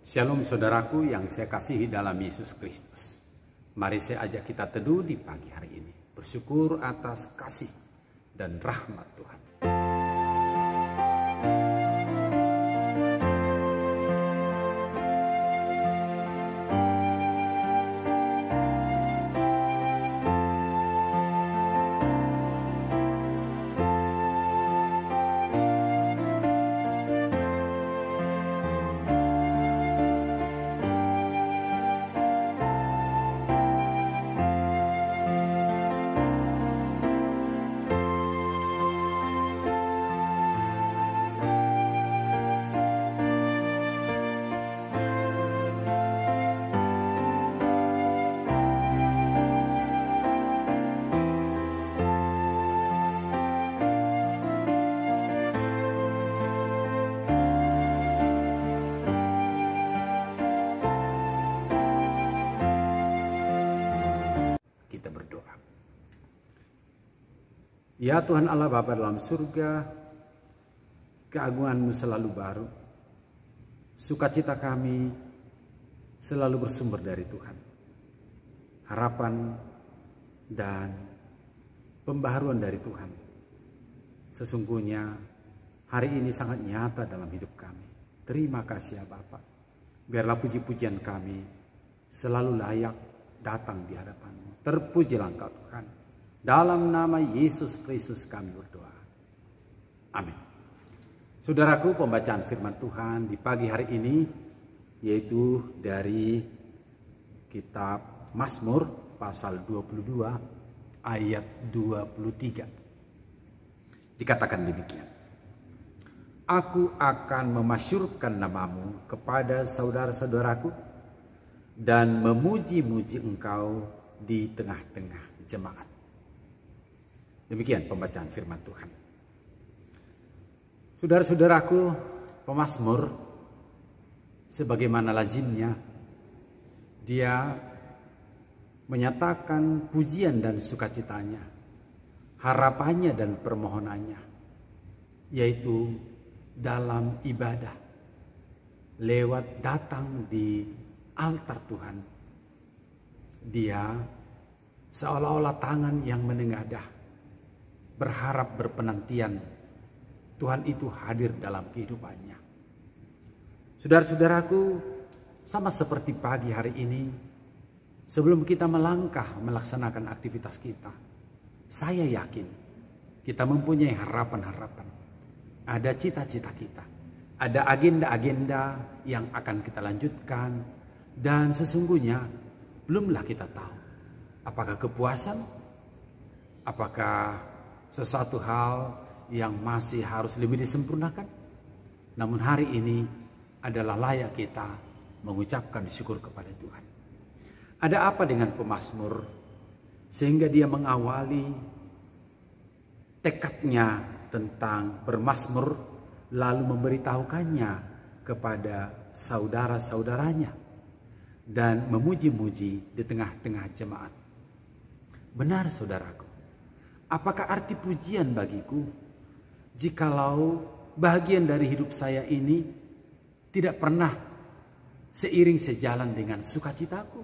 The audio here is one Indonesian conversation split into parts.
Shalom saudaraku yang saya kasihi dalam Yesus Kristus. Mari saya ajak kita teduh di pagi hari ini. Bersyukur atas kasih dan rahmat Tuhan. Kita berdoa. Ya Tuhan Allah Bapa dalam surga, keagungan-Mu selalu baru. Sukacita kami selalu bersumber dari Tuhan. Harapan dan pembaharuan dari Tuhan. Sesungguhnya hari ini sangat nyata dalam hidup kami. Terima kasih ya Bapa. Biarlah puji-pujian kami selalu layak datang di hadapan-Mu. Terpujilah Engkau Tuhan. Dalam nama Yesus Kristus kami berdoa. Amin. Saudaraku, pembacaan firman Tuhan di pagi hari ini yaitu dari kitab Mazmur pasal 22 ayat 23. Dikatakan demikian. Aku akan memasyurkan namamu kepada saudara-saudaraku dan memuji-muji Engkau di tengah-tengah jemaat. Demikian pembacaan firman Tuhan. Saudara-saudaraku, pemazmur sebagaimana lazimnya dia menyatakan pujian dan sukacitanya, harapannya dan permohonannya, yaitu dalam ibadah lewat datang di altar Tuhan. Dia seolah-olah tangan yang menengadah, berharap berpenantian Tuhan itu hadir dalam kehidupannya. Saudara-saudaraku, sama seperti pagi hari ini, sebelum kita melangkah melaksanakan aktivitas kita, saya yakin kita mempunyai harapan-harapan. Ada cita-cita kita, ada agenda-agenda yang akan kita lanjutkan, dan sesungguhnya belumlah kita tahu apakah kepuasan, apakah sesuatu hal yang masih harus lebih disempurnakan. Namun hari ini adalah layak kita mengucapkan syukur kepada Tuhan. Ada apa dengan pemazmur sehingga dia mengawali tekadnya tentang bermazmur lalu memberitahukannya kepada saudara-saudaranya dan memuji-muji di tengah-tengah jemaat. Benar saudaraku, apakah arti pujian bagiku jikalau bagian dari hidup saya ini tidak pernah seiring sejalan dengan sukacitaku?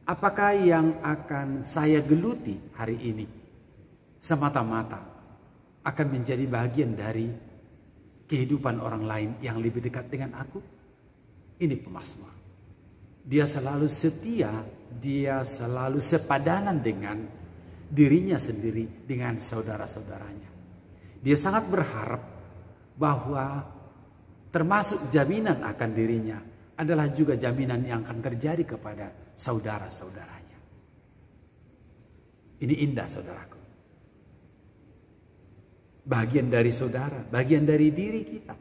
Apakah yang akan saya geluti hari ini semata-mata akan menjadi bagian dari kehidupan orang lain yang lebih dekat dengan aku? Ini pemazmur. Dia selalu setia, dia selalu sepadanan dengan dirinya sendiri, dengan saudara-saudaranya. Dia sangat berharap bahwa termasuk jaminan akan dirinya adalah juga jaminan yang akan terjadi kepada saudara-saudaranya. Ini indah saudaraku. Bagian dari saudara, bagian dari diri kita.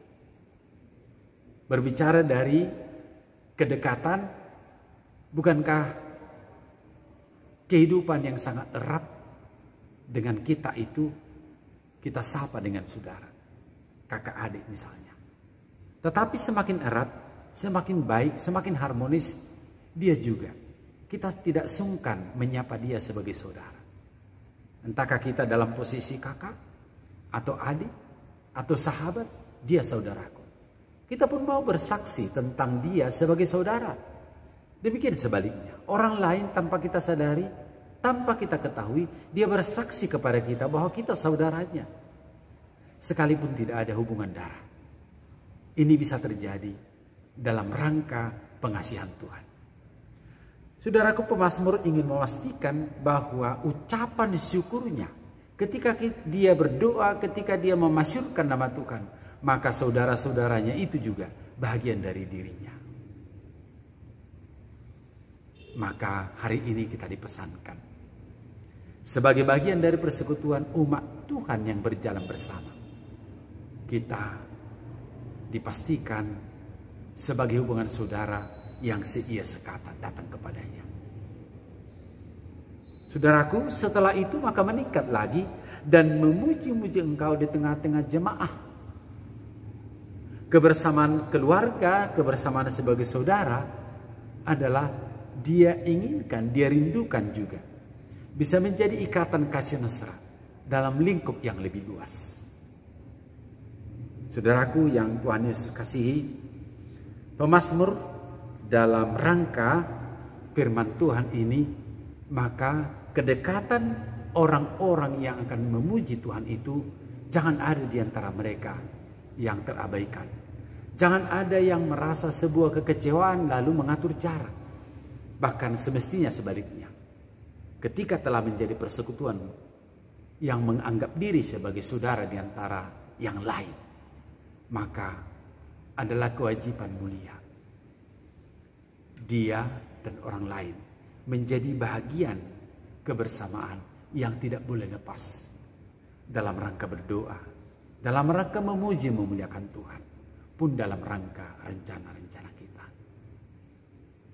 Berbicara dari kedekatan, bukankah kehidupan yang sangat erat dengan kita itu kita sapa dengan saudara, kakak adik misalnya. Tetapi semakin erat, semakin baik, semakin harmonis dia juga. Kita tidak sungkan menyapa dia sebagai saudara. Entahkah kita dalam posisi kakak atau adik atau sahabat, dia saudaraku. kita pun mau bersaksi tentang dia sebagai saudara. Demikian sebaliknya, orang lain tanpa kita sadari, tanpa kita ketahui, dia bersaksi kepada kita bahwa kita saudaranya. Sekalipun tidak ada hubungan darah. Ini bisa terjadi dalam rangka pengasihan Tuhan. Saudaraku, pemazmur ingin memastikan bahwa ucapan syukurnya ketika dia berdoa, ketika dia memasyurkan nama Tuhan, maka saudara-saudaranya itu juga bagian dari dirinya. Maka hari ini kita dipesankan sebagai bagian dari persekutuan umat Tuhan yang berjalan bersama. Kita dipastikan sebagai hubungan saudara yang seia sekata datang kepadanya. Saudaraku, setelah itu maka meningkat lagi dan memuji-muji Engkau di tengah-tengah jemaah. Kebersamaan keluarga, kebersamaan sebagai saudara adalah dia inginkan, dia rindukan juga. Bisa menjadi ikatan kasih mesra dalam lingkup yang lebih luas. Saudaraku yang Tuhan Yesus kasihi, pemazmur dalam rangka firman Tuhan ini, maka kedekatan orang-orang yang akan memuji Tuhan itu jangan ada di antara mereka yang terabaikan. Jangan ada yang merasa sebuah kekecewaan lalu mengatur jarak. Bahkan semestinya sebaliknya. Ketika telah menjadi persekutuan yang menganggap diri sebagai saudara di antara yang lain, maka adalah kewajiban mulia dia dan orang lain menjadi bahagian kebersamaan yang tidak boleh lepas dalam rangka berdoa, dalam rangka memuji memuliakan Tuhan, pun dalam rangka rencana-rencana kita.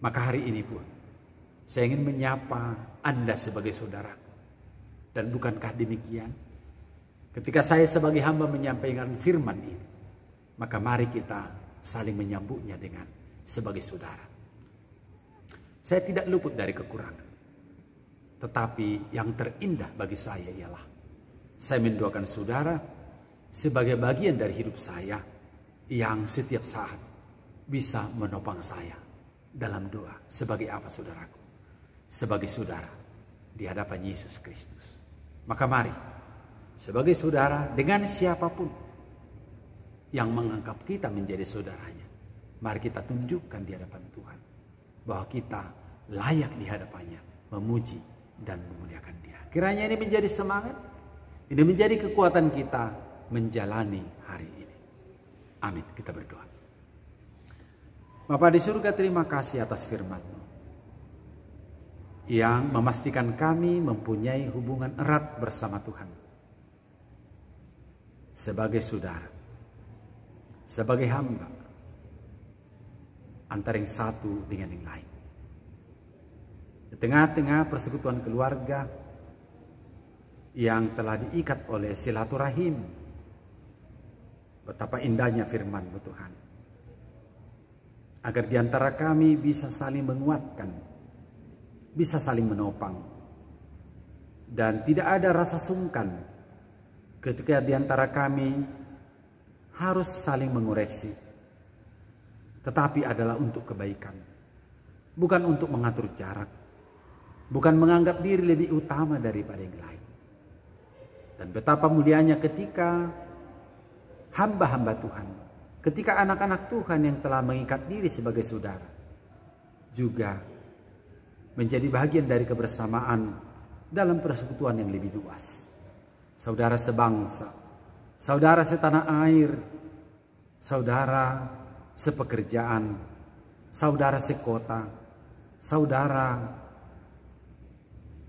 Maka hari ini pun saya ingin menyapa Anda sebagai saudaraku. Dan bukankah demikian? Ketika saya sebagai hamba menyampaikan firman ini, maka mari kita saling menyambutnya dengan sebagai saudara. Saya tidak luput dari kekurangan. Tetapi yang terindah bagi saya ialah saya mendoakan saudara sebagai bagian dari hidup saya yang setiap saat bisa menopang saya dalam doa. Sebagai apa, saudaraku? Sebagai saudara di hadapan Yesus Kristus. Maka mari sebagai saudara dengan siapapun yang menganggap kita menjadi saudaranya, mari kita tunjukkan di hadapan Tuhan bahwa kita layak di hadapannya memuji dan memuliakan Dia. Kiranya ini menjadi semangat, ini menjadi kekuatan kita menjalani hari ini. Amin. Kita berdoa. Bapa di surga, terima kasih atas firman-Mu yang memastikan kami mempunyai hubungan erat bersama Tuhan sebagai saudara, sebagai hamba, antara yang satu dengan yang lain. Di tengah-tengah persekutuan keluarga yang telah diikat oleh silaturahim, betapa indahnya firman-Mu Tuhan, agar di antara kami bisa saling menguatkan, bisa saling menopang, dan tidak ada rasa sungkan ketika di antara kami harus saling mengoreksi, tetapi adalah untuk kebaikan, bukan untuk mengatur jarak, bukan menganggap diri lebih utama daripada yang lain. Dan betapa mulianya ketika hamba-hamba Tuhan, ketika anak-anak Tuhan yang telah mengikat diri sebagai saudara juga menjadi bagian dari kebersamaan dalam persekutuan yang lebih luas. Saudara sebangsa, saudara setanah air, saudara sepekerjaan, saudara sekota, saudara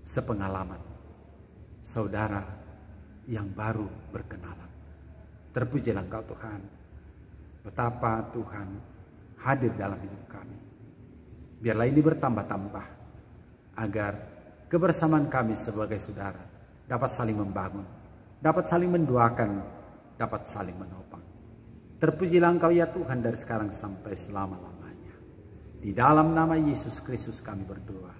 sepengalaman, saudara yang baru berkenalan. Terpujilah Engkau Tuhan, betapa Tuhan hadir dalam hidup kami. Biarlah ini bertambah-tambah, agar kebersamaan kami sebagai saudara dapat saling membangun, dapat saling mendoakan, dapat saling menopang. Terpujilah Engkau ya Tuhan dari sekarang sampai selama-lamanya. Di dalam nama Yesus Kristus kami berdoa.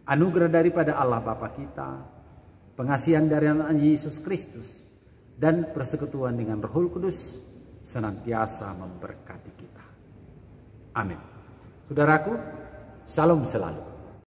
Anugerah daripada Allah Bapa kita, pengasihan dari anak Yesus Kristus, dan persekutuan dengan Roh Kudus senantiasa memberkati Amin. Saudaraku, salam selalu.